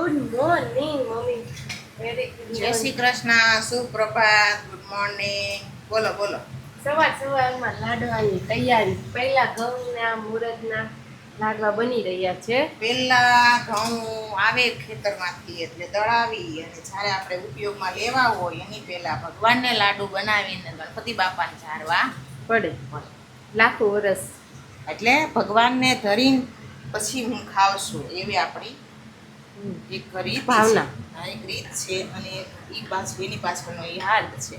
Good morning mummy. Very good. જય Shri Krishna, સુપ્રભાત, good morning. બોલો બોલો. સવારમાં લાડવાની તૈયારી. પહેલા ઘઉંના મુરદના લાડવા બની રહ્યા છે. પેલા ઘઉં આવે ખેતરમાંથી એટલે દળાવી અને જ્યારે આપણે ઉપયોગમાં લેવા હોય એની પહેલા ભગવાનને લાડુ બનાવીને ગણપતિ બાપાને ચારવા પડે લાખો વરસ. એટલે ભગવાનને ધરીને પછી હું ખાવશું એવી આપણી એક રીત ભાવના. છે. એક રીત છે અને એ પાછું એની પાછળનો એ હાર્દ છે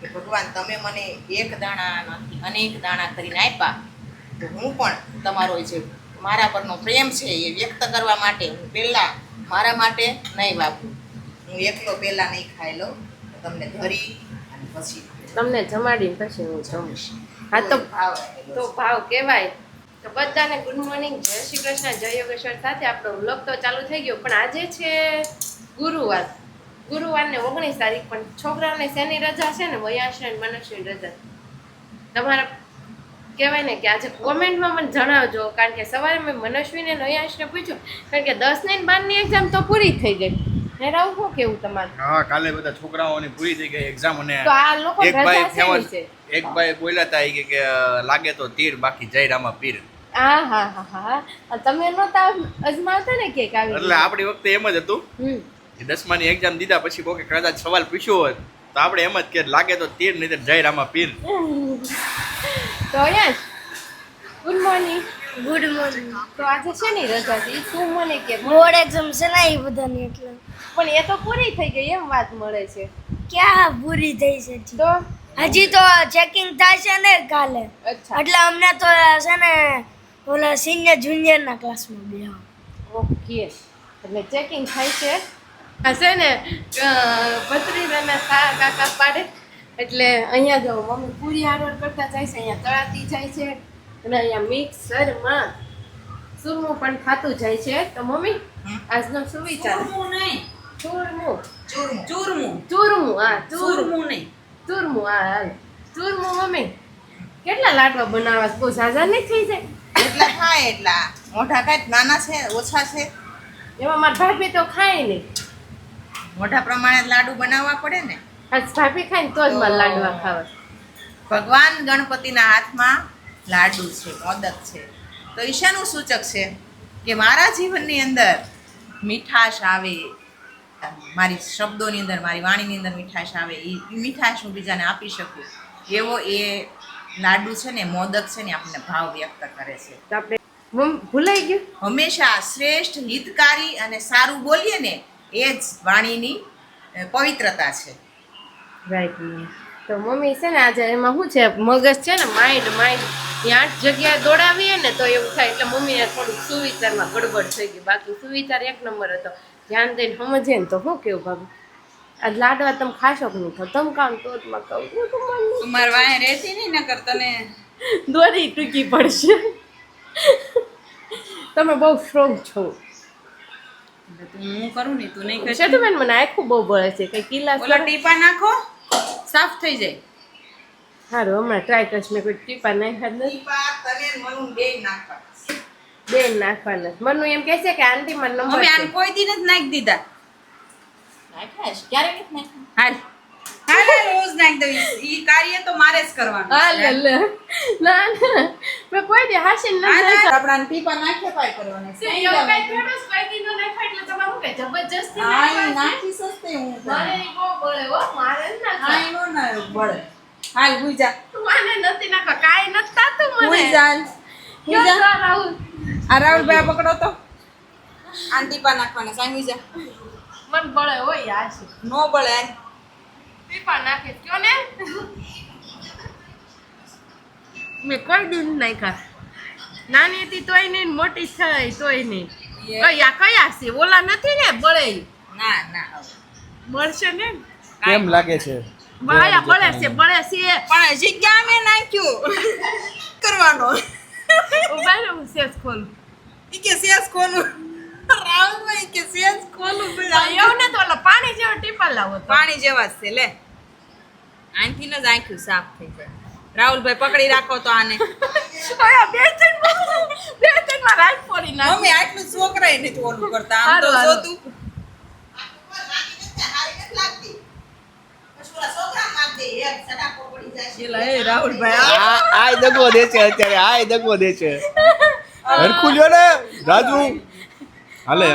કે ભગવાન તમે મને એક દાણામાંથી અનેક દાણા કરીને આપ્યા તો હું પણ તમારો જે મારા પરનો પ્રેમ છે એ વ્યક્ત કરવા માટે હું પહેલાં મારા માટે નહીં વાપરું, હું એકલો પહેલાં નહીં ખાઈ લઉં, તમને ધરી અને પછી તમને જમાડીને પછી હું જમીશ. હા તો ભાવ કહેવાય. તો બધાને ગુડ મોર્નિંગ, જય શ્રી કૃષ્ણ, જય યોગેશ્વર સાથે આપણો વ્લોગ તો ચાલુ થઈ ગયો. પણ આજે છે ગુરુવારને 19 તારીખ, પણ છોકરાઓને શેની રજા છે ને, વયાશ અને મનસ્વીની રજા. તમારા કહેવાય ને કે આજે કોમેન્ટમાં મને જણાવજો, કારણ કે સવારે મેં મનસ્વીને વયાશને પૂછ્યું, કારણ કે 10 ને 12ની એક્ઝામ તો પૂરી થઈ ગઈ. ને રાવ શું કેવું તમારું? હા, કાલે બધા છોકરાઓની પૂરી થઈ ગઈ એક્ઝામ અને તો આ લોકો એક ભાઈ રજા શેની છે? એક ભાઈ બોલ્યા હતા કે લાગે તો તીર બાકી જય રામા પીર. હા. તમે નહોતા અજમાવતા ને કે આવી એટલે આપણી વખતે એમ જ હતું કે 10માની એક્ઝામ દીધા પછી કોઈ કદાચ સવાલ પૂછ્યો હોત તો આપણે એમ જ કે લાગે તો તીર નહીં તો જય રામા પીર. તો yes good morning. Good morning. તો આજે છે ને રજા છે, તું મને કે બોર્ડ એક્ઝામ છે ને એ બધાની એટલે પણ એ તો પૂરી થઈ ગઈ એમ વાત મળે છે. ક્યાં પૂરી થઈ છે હજી? તો હજી તો ચેકિંગ થાય છે ને કાલે, અચ્છા, એટલે અમને તો છે ને ઓલા સિનિયર જુનિયર ના ક્લાસમાં બેહો. ઓકે, એટલે ચેકિંગ થાય છે. આ છે ને ભત્રીજાના કાકા પાડે એટલે અહીંયા જો મમ્મી પૂરી હારવાર કરતા જાય છે, અહીંયા તળાતી જાય છે અને અહીંયા મિક્સરમાં સુરમું પણ ખાતું જાય છે. તો મમ્મી આજનો શું વિચાર? ચૂરમું. હાલ ચૂરમું. મમ્મી કેટલા લાડવા બનાવવા? બહુ ઝાઝા નહીં થઈ જાય? એટલા ખાય એટલા મોઢા કાંઈ નાના છે, ઓછા છે, એમાં મારા ભાભી તો ખાય નહીં. મોઢા પ્રમાણે લાડુ બનાવવા પડે ને. આજ ભાભી ખાય ને તો જ મારે લાડવા ખાવા. ભગવાન ગણપતિના હાથમાં લાડુ છે, મોદક છે, તો ઈશાનું સૂચક છે કે મારા જીવનની અંદર મીઠાશ આવે, મારી શબ્દોની અંદર, મારી વાણીની અંદર મીઠાશ આવે, એ મીઠાશ હું બીજાને આપી શકું એવો એ લાડુ છે ને, મોદક છે ને, આપણને ભાવ વ્યક્ત કરે છે. તો આપણે ભૂલાઈ ગયું. હંમેશા શ્રેષ્ઠ, હિતકારી અને સારું બોલીએ ને એ જ વાણીની પવિત્રતા છે. રાઈટ. તો મમ્મી છે ને આજે એમાં શું છે, મગજ છે ને માઇન્ડ 8 જગ્યાએ દોડાવીએ ને તો એવું થાય. એટલે મમ્મીને થોડુંક સુવિચારમાં ગડબડ થઈ ગઈ, બાકી સુવિચાર એક નંબર હતો. ધ્યાન દઈને સમજે ને તો શું કેવું ભાભી? આજ લાડવા તમે ખાશો કે નહીં ખાવ? તમે કામ તો જ માં કહું માર વાહે રહેતી નહીં નકર તને દોરી ટૂંકી પડશે. તમે બહુ સ્ટ્રોંગ છો. હું કરું ને તું નહીં કરતી. શેઠુબેન મને આખું બહુ બળે છે, કઈ કિલ્લા ઓલા ટીપા નાખો સાફ થઈ જાય. સારું, હમણાં ટ્રાય કરીશ. મેં કોઈ ટીપા નાખ્યા જ નથી. બેન નાખવાના. મનુ એમ કહે છે કે આંટી માં નંબર હવે આને છે. કોઈ દી નથી નાખી દીધા. નાખ્યા છે? ક્યારે નથી નાખ્યા? હાલ હાલ રોજ નાખી દઉં. ઈ કાર્ય તો મારે જ કરવાનું હા છે. લે ના મેં કોઈ દે હાસી ન હાલ, હાલ, આપણાને ટીપા નાખ્યા પાય કરવાના છે. જબરજસ્તી હા, ઈ નાખી સસ્તે હું તો. મારે ઈ બહુ બળે હો, મારે ન હા, નાખવા. ઈ નો ના બળે. હાલ હુઈ જા. મને નથી નાખવા, કાંઈ નથી થાતું મને. હુઈ જા. હુઈ ક્યાં જા. જા રાહુલ? આ રાહુલભાઈ આ પકડો તો. આને ટીપા નાખવાના સાંગ હુઈ જા. મન બળે હોય હાસી. નો બળે હાલ. પીપા નાખે કયો ને મેં કોઈ દિન નાખ્યા. નાની હતી તોય નહીં, મોટી થઈ તોય નહીં. કયા છે? ઓલા નથી ને બળે? ના ના બળશે ને? કેમ લાગે છે? બાયા બળે છે. પણ હજી ક્યાં મેં નાખ્યું કરવાનો. ઉભા રહો, હું સેજ ખોલું. ઈ કે સેસ ખોલું. રાહુલભાઈ કે સેસ ખોલું. એવું ને તો ઓલા પાણી જેવા ટીપા લાવો તો. પાણી જેવા જ છે લે. આનથી જ આંખ્યું સાફ થઈ જાય. રાહુલભાઈ પકડી રાખો તો આને. ઓયા બે ત્રણ માં રાત પડી નાખી. મમ્મી આટલું છોકરાએ નથી ઓલું કરતા. આમ તો હારું, હારું. જોતું એલા, એ રાહુલભાઈ આ દગો દે છે અત્યારે, આ દગો દે છે. હરખું લ્યો ને રાજુ. હાલે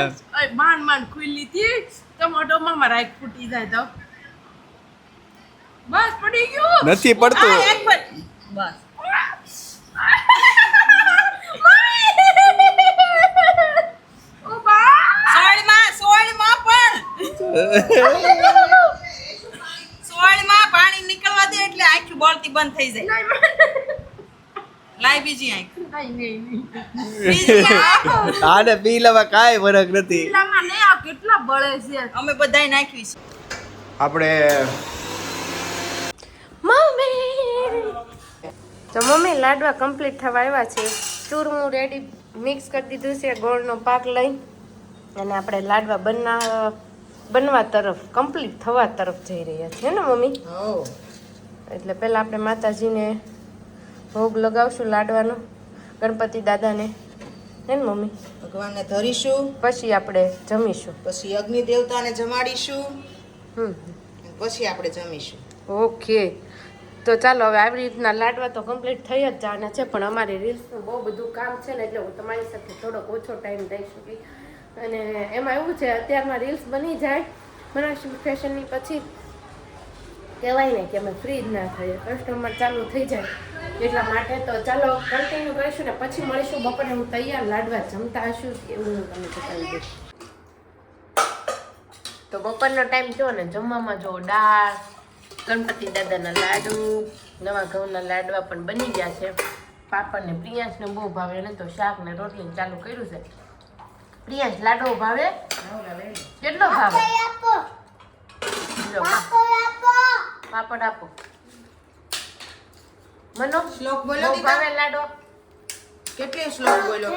માંડ ખુલ્લી હતી ટમાટોમાં મારા એક ફૂટી જાય તો બસ પડી ગયું. નથી પડતું. બસ સોળમાં પાણી નીકળવા દે એટલે આંખી બોલતી બંધ થઈ જાય. લાય બીજી આંખ. આને પી લેવા કાંઈ ફરક નથી. કેટલા બળે છે. અમે બધાય નાખવી છે. આપણે તો મમ્મી લાડવા કમ્પ્લીટ થવા આવ્યા છે. ચૂરમું રેડી મિક્સ કરી દીધું છે ગોળનો પાક લઈ અને આપણે લાડવા બનવા તરફ કમ્પ્લીટ થવા તરફ જઈ રહ્યા છીએ ને મમ્મી. એટલે પહેલાં આપણે માતાજીને ભોગ લગાવશું લાડવાનો ગણપતિ દાદાને હે ને મમ્મી. ભગવાનને ધરીશું, પછી આપણે જમીશું. પછી અગ્નિ દેવતાને જમાડીશું, હમ પછી આપણે જમીશું. ઓકે તો ચાલો હવે આવી રીતના લાડવા તો કમ્પ્લીટ થઈ જ જવાના છે પણ અમારી રીલ્સનું બહુ બધું કામ છે ને એટલે હું તમારી સાથે થોડોક ઓછો ટાઈમ દઈ શકી. અને એમાં એવું છે અત્યારમાં રીલ્સ બની જાય મનાક્ષી ફેશનની પછી કહેવાય ને કે અમે ફ્રી જ ના થઈએ, કસ્ટમર ચાલુ થઈ જાય એટલા માટે. તો ચાલો કન્ટિન્યુ કરીશું ને પછી મળીશું બપોરે. હું તૈયાર લાડવા જમતા હશું એવું હું તમને બતાવી દઈશ. તો બપોરનો ટાઈમ થયો ને જમવામાં જો દાળ, ગણપતિ દાદાના લાડુ, નવા ઘઉંના લાડવા પણ બની ગયા છે. પાપડ ને પ્રિયાંશને બહુ ભાવે એને તો શાક ને રોટલી ચાલુ કર્યું છે. પ્રિયાંશ લાડવો ભાવે? કેટલો ભાવે? પાપડ આપો. મનો શ્લોક બોલો બહુ દીકરા. ભાવે લાડવો? કેટલી શ્લોક બોલો?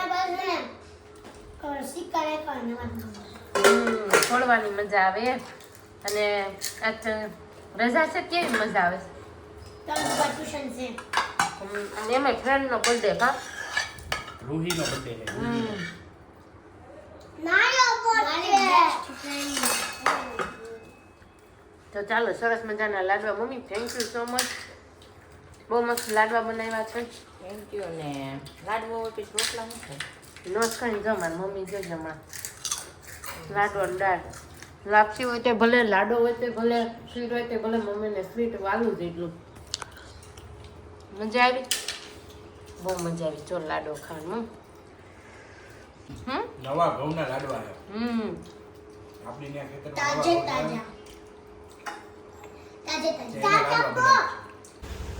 છોડવાની મજા આવે અને આજ રજા છે કેવી મજા આવે છે. અને એમાં ફ્રેન્ડનો બર્થડે કા રૂહીનો બર્થડે છે. તો ચાલો સરસ મજાના લાડવા mummy thank you so much. બહુ મસ્ત લાડવા બનાવ્યા છે. Thank you. ને લાડવો પછી રોટલા મૂકે નોસ ખાઈને જમા મમ્મી જો જમા લાડવો ને દાળ લાપસી હોય તે ભલે, લાડો હોય તે ભલે, સ્વીટ હોય તે ભલે, મમ્મીને સ્વીટ વાલું જ એટલું. મજા આવી? બહુ મજા આવી જો લાડો ખાવાનું. નવા ઘઉંના લાડવા છે. આપણી ત્યાં ખેતરમાં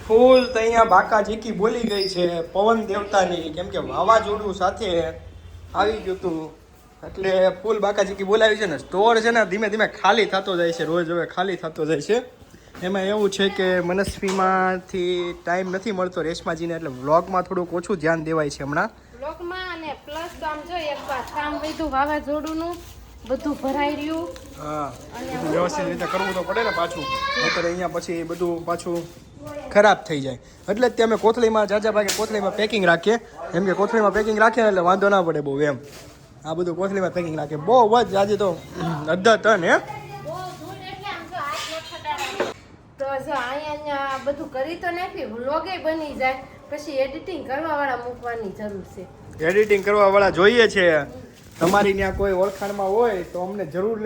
ફૂલ તો અહીંયા બાકા જીકી બોલી ગઈ છે પવન દેવતાની, કેમ કે વાવાઝોડું સાથે આવી ગયું હતું એટલે ફૂલ બાકા જીકી બોલાવી છે ને. સ્ટોર છે ને ધીમે ધીમે ખાલી થતો જાય છે, રોજ હવે ખાલી થતો જાય છે. એમાં એવું છે કે મનસ્વીમાંથી ટાઈમ નથી મળતો રેશમાજીને, એટલે વ્લોગમાં થોડુંક ઓછું ધ્યાન દેવાય છે હમણાં. બ્લોગમાં અને પ્લસ તો આમ જો એક વાર કામ વધ્યું વાવાઝોડુંનું બધું ભરાઈ રહ્યું. હા, બધું વ્યવસ્થિત રીતે કરવું તો પડે ને પાછું, નહીંતર અહીંયા પછી બધું પાછું ખરાબ થઈ જાય. એટલે જ તે અમે કોથળીમાં જાજા ભાગે કોથળીમાં પેકિંગ રાખીએ, એમ કે કોથળીમાં પેકિંગ રાખીએ એટલે વાંધો ના પડે બહુ એમ. આ બધું કોથળીમાં પેકિંગ રાખીએ. બહુ જ આજે તો અડધા ટન હે. તો જો અહીંયા બધું કરી તો નાખી, વ્લોગે બની જાય પછી એડિટિંગ કરવાવાળા મૂકવાની જરૂર છે. એડિટિંગ કરવાવાળા જોઈએ છે. તમારી ત્યાં કોઈ ઓળખાણમાં હોય તો અમને જરૂર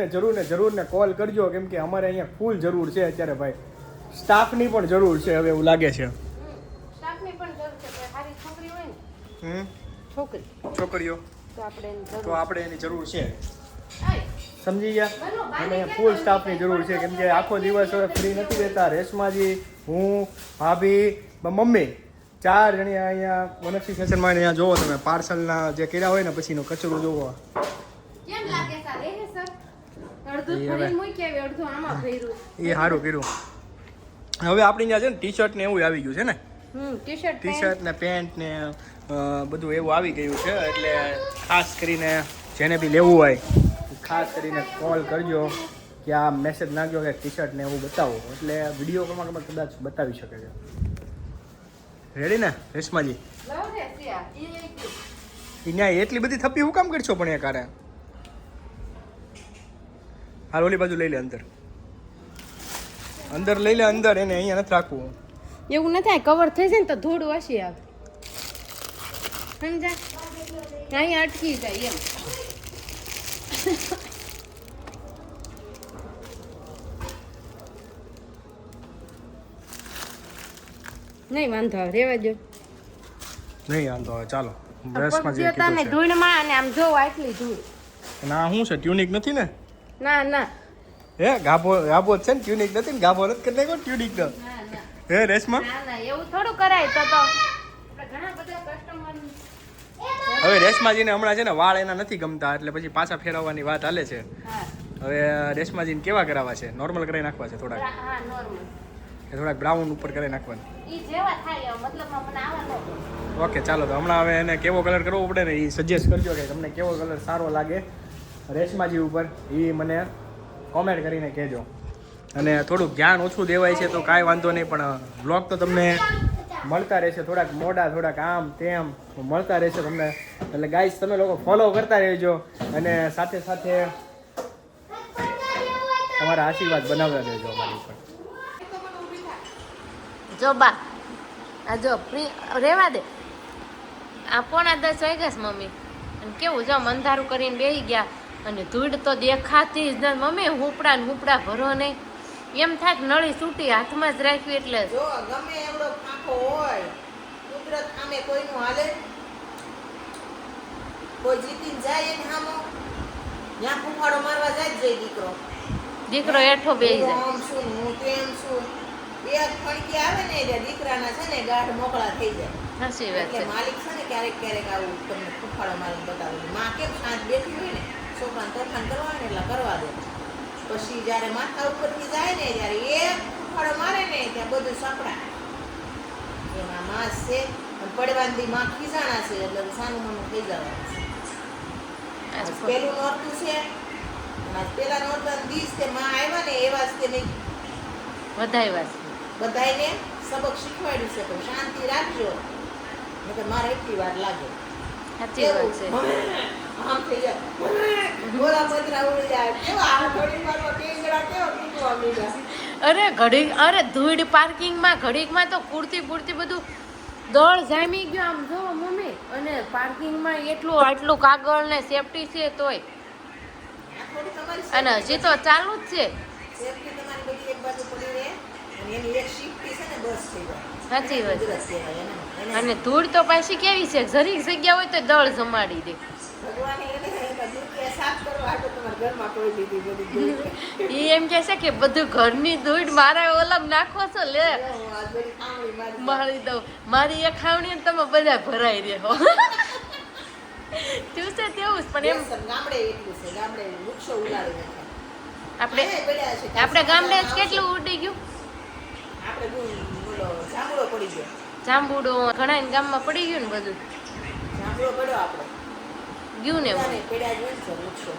ને કોલ કરજો, કેમ કે અમારે અહીંયા ફૂલ જરૂર છે અત્યારે ભાઈ. સ્ટાફની પણ જરૂર છે હવે એવું લાગે છે. સ્ટાફની પણ જરૂર છે. કોઈ સારી છોકરી હોય ને છોકરીઓ તો આપણે એની તો જરૂર આપણે એની જરૂર છે. આય. સમજી ગયા? અને ફૂલ સ્ટાફની જરૂર છે, કેમ કે આખો દિવસ હવે ફ્રી નથી રહેતા. રેશમાજી, હું, ભાભી, મમ્મી 4 જણી અહીંયા મનસ્વી ફેશનમાં અહીંયા જોવો તમે પાર્સલના જે કર્યા હોય ને પછીનો કચરો જોવો. કેમ લાગે સારે હે સર? અડધું ફરી મૂકી આવી, અડધું આમાં ભર્યું. એ સારું કર્યું. હવે આપણી ત્યાં છે ને ટી શર્ટ ને એવું આવી ગયું છે ને, ટી શર્ટ ને પેન્ટ ને બધું એવું આવી ગયું છે. એટલે ખાસ કરીને જેને બી લેવું હોય ખાસ કરીને કોલ કરજો કે આ મેસેજ નાખજો કે ટી શર્ટ ને એવું બતાવો, એટલે વિડીયો કોલમાં કદાચ બતાવી શકે છે. રેડી ને રેશમાજી? ત્યાં એટલી બધી થપ્પી હું કામ કરશો પણ એ કારે? હાલ ઓલી બાજુ લઈ લે, અંદર લઈ લે, અંદર એને અહીંયા નથી રાખવું. એવું ન થાય, કવર થઈ જાય ને તો ધૂળ ઓછી આવે, સમજા? અહીંયા અટકી જાય એમ. નહીં વાંધો આવે, રેવા દો. નહીં વાંધો હવે ચાલો ડ્રેસમાં જે તમે કીધું ધૂળમાં અને આમ જોવો આટલી ધૂળ. છે ના શું છે ટ્યુનિક નથી ને ના ના હે ગાભો ગાભો જ છે ને ટ્યુનિક નથી ને ગાભો નથી કરી નાખ્યો ટ્યુનિક તો ના ના હે રેશમાં ના ના એવું થોડું કરાય તો ઘણા બધા કસ્ટમર. હવે રેશમાજીને હમણાં છે ને વાળ એના નથી ગમતા એટલે પછી પાછા ફેરવવાની વાત હાલે છે. હા હવે રેશમાજીને કેવા કરાવવા છે? નોર્મલ કરાવી નાખવા છે થોડાક, હા નોર્મલ કે થોડાક બ્રાઉન ઉપર કરાવી નાખવાની? ઈ જેવા થાય મતલબમાં મને આવા નો. ઓકે ચાલો તો હમણાં હવે એને કેવો કલર કરવો પડે ને એ સજેસ્ટ કરજો કે તમને કેવો કલર સારો લાગે રેશમાજી ઉપર, એ મને કોમેન્ટ કરીને કહેજો. અને થોડુંક ધ્યાન ઓછું દેવાય છે તો કાંઈ વાંધો નહીં, પણ બ્લોગ તો તમને મળતા રહેશે, થોડાક મોડા થોડાક આમ તેમ મળતા રહેશે તમને. એટલે ગાઈસ તમે લોકો ફોલો કરતા રહેજો અને સાથે સાથે તમારા આશીર્વાદ બનાવતા રહેજો અમારી ઉપર. જો બા આ જો રેવા દે, આ 9:45 વાગ્યા છે મમ્મી, અને કેવું જો અંધારું કરીને બેસી ગયા અને ધૂળ તો દેખાતી જ નથી મમ્મી. હુપડા ને હુપડા ભરો નહીં, એમ થાય કે નળી છૂટી હાથમાં જ રાખવી એટલે જો ગમે એવડો ફાંકો હોય, કુદરત સામે કોઈનું હાલે? કોઈ જીતીને જાય એને સામો ત્યાં ફૂફાડો મારવા જાય જ જાય દીકરો હેઠો બેસી જાય. આમ શું હું તેમ શું, એક ફણકી આવે ને એટલે દીકરાના છે ને ગાઢ મોકળા થઈ જાય. સાચી વાત એટલે છે. માલિક છે ને ક્યારેક ક્યારેક આવું તમને ફૂફાડો મારીને બતાવે. માં કેમ શાંત બેઠી હોય ને, છોકરાને તોફાન કરવા ને એટલે કરવા દે. પછી જ્યારે માથા ઉપરથી જાય ને ત્યારે એક ફૂફાડો મારે ને ત્યાં બધું સાંપડા એમાં માંસ છે અને પડવાની માં ખીજાણા છે એટલે સાનું માનું થઈ જવાનું છે. આજ પહેલું નોરતું છે અને આજ પહેલા નોરતાના દિવસ તે માં આવ્યા ને એવા જ તે નહીં વધારે વાત બધાયને સબક શીખવાડ્યું છે, પણ શાંતિ રાખજો નકર મારે એટલી વાર લાગે. સાચી વાત છે. આમ થઈ જાય ગોળા પતરા ઉડી જાય, કેવા આ થોડી વારમાં ટીંગડા કેવા પીકવા મીડા. અરે ધૂળ પાર્કિંગમાં ઘડીકમાં તો પૂરતી બધું દળ જામી ગયો આમ જો મમ્મી. અને પાર્કિંગમાં આટલું કાગળ ને સેફટી છે તોય, આ થોડી તમારી અને હજી તો ચાલુ જ છે. સેફટી તમારી બધી એક બાજુ પડી રહે અને એની એક શિફ્ટી છે ને બસ થઈ જાય. સાચી વાત છે. કુદરત કહેવાય એને. અને ધૂળ તો પાછી કેવી છે, જરીક જગ્યા હોય તો દળ જમાડી દે. ભગવાને એને દુનિયા સાફ કરવા હાટુ તમારા ઘરમાં કોઈ દીધી બધી ધૂળ. એ એમ કહે છે કે બધું ઘરની ધૂળ મારા ઓલામ નાખો છો, લે હું આ બધી આંગળી મારી મારી દઉં. મારી એક ખાવણી ને તમે બધા ભરાઈ દેહો. તું છે તેવું જ, પણ એમ વ્યસન ગામડે એટલું છે, ગામડે વૃક્ષો ઉલાડી નાખે. આપણે અહીંયા પડ્યા છે. આપણે ગામડે જ કેટલું ઉડી ગયું. આપણે બોલો જાંબુડો પડી ગયો. જાંબુડો ઘણા ગામમાં પડી ગયું ને બધું જાંબુડો પડ્યો આપણો. ગયું ને બધાને પડ્યા જ હોય ને છે વૃક્ષો.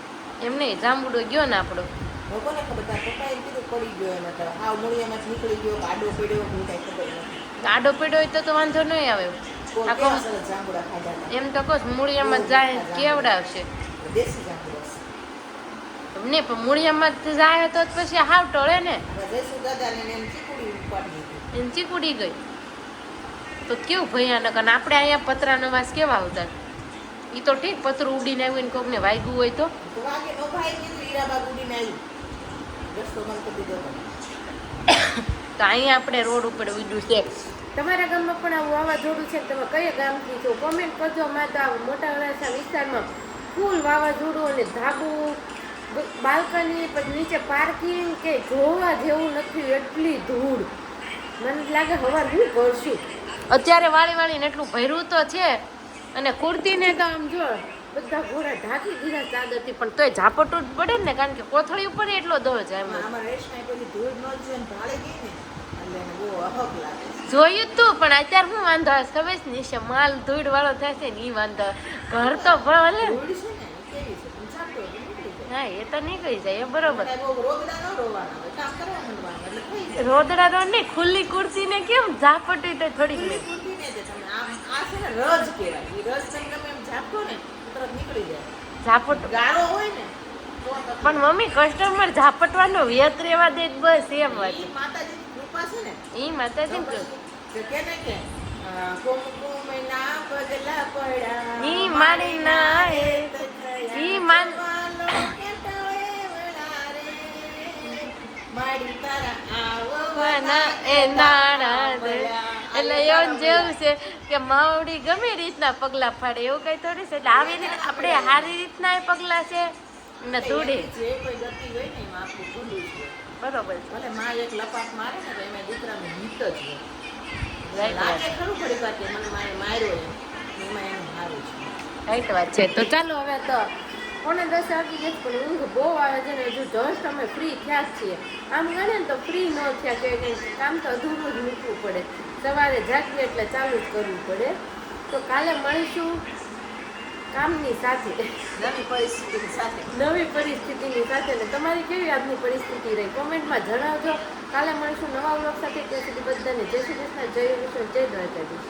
એમ નહીં, જાંબુડો ગયો ને આપણો. લોકોને ખબર તાર પપ્પાએ કીધું પડી ગયો એમ તો હાવ મૂળિયામાંથી નીકળી ગયો કે આડો પડ્યો કે કાંઈ ખબર નથી. આડો પડ્યો હોય તો વાંધો નહીં આવે. કોઈ આખો કેવા સરસ જાંબુડા ખાધા હતા. એમ તો કહો મૂળિયામાં જાય કેવડાવશે દેશી જાંબુડા છે. ને પણ મૂળિયામાં જાય તો પછી હાવ ટળે ને. હવે જયસુ દાદાને એને ચીકુડી ઉપાડી દીધી. એમ ચીકુડી ગઈ તો કેવું ભયાનક. અને આપણે અહીંયા પતરાનો વાસ કેવા આવતા. એ તો ઠીક પતરું ઉડીને આવ્યું ને કોકને વાગ્યું હોય તો તો વાગે નો ભાઈ કીધું હીરાબાગ ઉડીને આવી રસ્તો બંધ કરી દીધો. તો અહીંયા આપણે રોડ ઉપર ઉડ્યું છે. તમારા ગામમાં પણ આવું વાવાઝોડું છે, તમે કયા ગામથી છો કોમેન્ટ કરજો. માતા મોટા વરાછા વિસ્તારમાં ફૂલ વાવાઝોડું અને ધાબુ બાલ્કની પછી નીચે પાર્કિંગ કે જોવા જેવું નથી, એટલી ધૂળ. મને લાગે હવાર હું કરશું. અત્યારે વાળીને એટલું ભર્યું તો છે અને કુર્તીને તો આમ જો બધા ઘોડા ઢાંકી દીધા ચાદરથી, પણ તોય ઝાપટું જ પડે ને, કારણ કે કોથળી ઉપર એટલો દળ જાય. આમાં રેશમાએ પછી ધૂળ ન જોઈને ભાળે ગઈ ને એટલે એને બહુ અહક લાગે છે. જોયું તું, પણ અત્યારે શું વાંધો આવે ખબર છે નીચે માલ ધૂળ વાળો થશે ને એ વાંધો. ઘર તો ભલે ધૂળ છે ને એ કેવી છે પણ ચાલતો હોય નીકળી જાય. હા એ તો નીકળી જાય, એ બરોબર. કાંઈ બહુ રોગડા ન રોવાના હોય, કામ કરવા માંડવાનું એટલે થઈ જાય. રોદડા રોડ ને ખુલ્લી કુર્તી ને કેમ ઝાપટી તો થોડીક ખુલ્લી કુર્તીને જ તમે આમ આ છે ને રજ કહેવાય. એ રજ તમે ગમે એમ ઝાપટો ને તો તરત નીકળી જાય. ઝાપટ. ગાળો હોય ને તો તકલીફ. પણ મમ્મી કસ્ટમર ઝાપટવાનો વ્યત રેવા દે જ બસ એમ વાત. ઈ માતાજીની કૃપા છે ને એ માતાજી ને તો કહ્યું. પછી તો કે ને કે કુમકુમના પગલા પડ્યા ઈ મારી ના એ ઈ માન મારી તારા વના એ નાણા દે. એટલે એવું જેવું છે કે માવડી ગમે રીતના પગલા ફાડે એવું કઈ થોડી છે. એટલે આવી રીતે આપણે સારી રીતના એ પગલા છે ને થોડી જે કોઈ ગતિ હોય ને એમાં આપણું ભૂલું છે. બરોબર છે. ભલે માં એક લપાટ મારે ને તો એમાં દીકરાનું હિત જ હોય. રાઈટ વાત લાગે ખરું પડી વાત કે મને મારે માર્યો એમ. એમાં એનું સારું છે. રાઈટ વાત છે. તો ચાલો હવે તો 9:10 વાગી ગયા છે પણ ઊંઘ બહુ આવે છે ને હજુ જસ્ટ અમે ફ્રી થયા જ છીએ. આમ ગણે ને તો ફ્રી ન થયા કે કંઈ કામ તો અધૂરું જ મૂકવું પડે. સવારે જાગીએ એટલે ચાલુ જ કરવું પડે. તો કાલે મળીશું કામની સાથે, નવી પરિસ્થિતિની સાથે. નવી પરિસ્થિતિની સાથે. ને તમારી કેવી આજની પરિસ્થિતિ રહી કોમેન્ટમાં જણાવજો. કાલે મળીશું નવા વ્લોગ સાથે. ત્યાં સુધી બધાને જય શ્રી કૃષ્ણ, જય વિશ્વ, જય દ્વારકાધીશ.